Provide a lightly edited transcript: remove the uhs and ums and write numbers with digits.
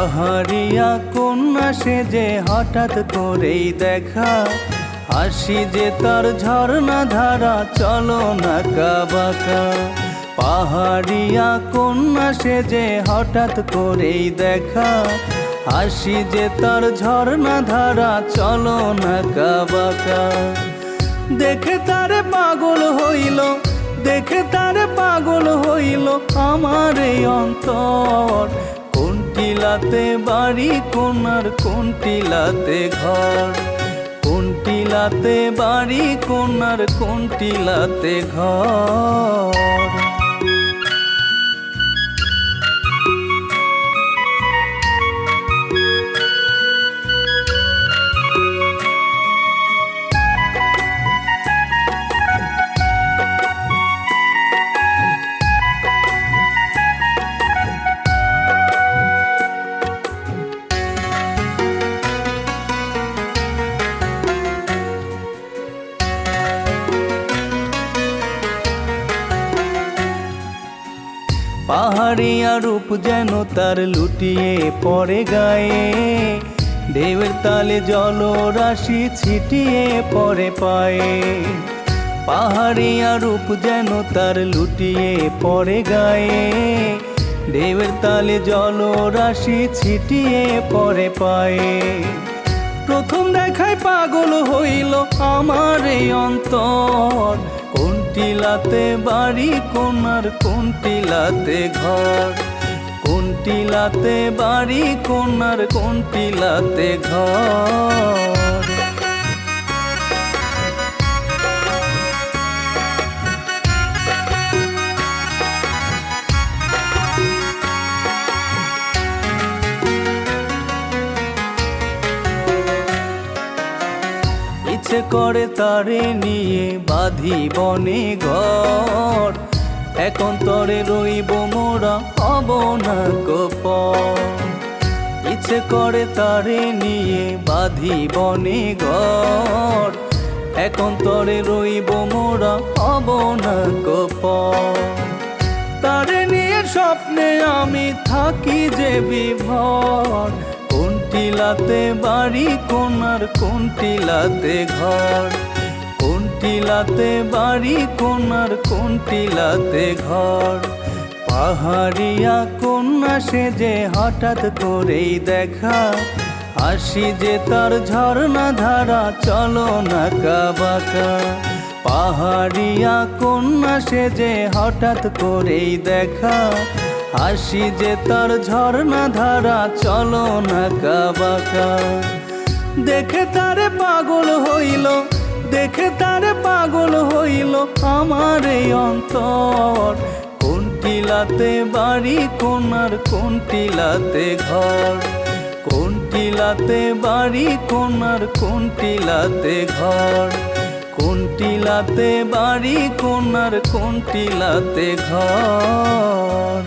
পাহাড়িয়া কন্যা সেজে হঠাৎ করেই দেখা, হাসি যে তার ঝর্ণা ধারা চলো না কাবাকা। পাহাড়িয়া কন্যা সেজে হঠাৎ করেই দেখা, হাসি যে তার ঝর্ণা ধারা চলো না কাবাকা। দেখে তারে পাগল হইল, দেখে তারে পাগল হইল আমার এই অন্তর। কোন টিলাতে বাড়ি কোনার, কোন টিলাতে ঘর, কোন টিলাতে বাড়ি কোনার, কোন টিলাতে ঘর। পাহাড়িয়া রূপ যেন তার লুটিয়ে পড়ে গায়ে, ঢেউয়ের তালে জলরাশি ছিটিয়ে পড়ে পায়ে। পাহাড়িয়া রূপ যেন তার লুটিয়ে পড়ে গায়ে, ঢেউয়ের তালে জলরাশি ছিটিয়ে পড়ে পায়ে। প্রথম দেখায় পাগল হইল আমার এই অন্তর। কোন টিলাতে বাড়ি কোনার, কোন টিলাতে ঘর, কোন টিলাতে বাড়ি কোনার, কোন টিলাতে ঘর। ইচ্ছে করে তারে নিয়ে বাঁধি বনে ঘর, এক অন্তরে রইব মোরা হব না গোপন। ইচ্ছে করে তারে নিয়ে বাঁধি বনে ঘর, এক অন্তরে রইব মোরা হব না গোপন। তারে নিয়ে স্বপ্নে আমি থাকি যে বিভোর। কোন টিলাতে বাড়ি কোনার, কোন টিলাতে ঘর, কোন টিলাতে বাড়ি কোনার, কোন টিলাতে ঘর। পাহাড়িয়া কন্যা সেজে হঠাৎ করেই দেখা, হাসি যে তার ঝর্ণা ধারা চলো না কাবাকা। পাহাড়িয়া কন্যা সেজে হঠাৎ করেই দেখা, হাসি যে তার ঝর্ণা ধারা চলো না কাবাকা। দেখে তারে পাগল হইল, দেখে তারে পাগল হইল আমার এই অন্তর। কোন টিলাতে বাড়ি কোনার, কোন টিলাতে ঘর, কোন টিলাতে বাড়ি কোনার, কোন টিলাতে ঘর, কোন টিলাতে বাড়ি কোনার, কোন টিলাতে ঘর।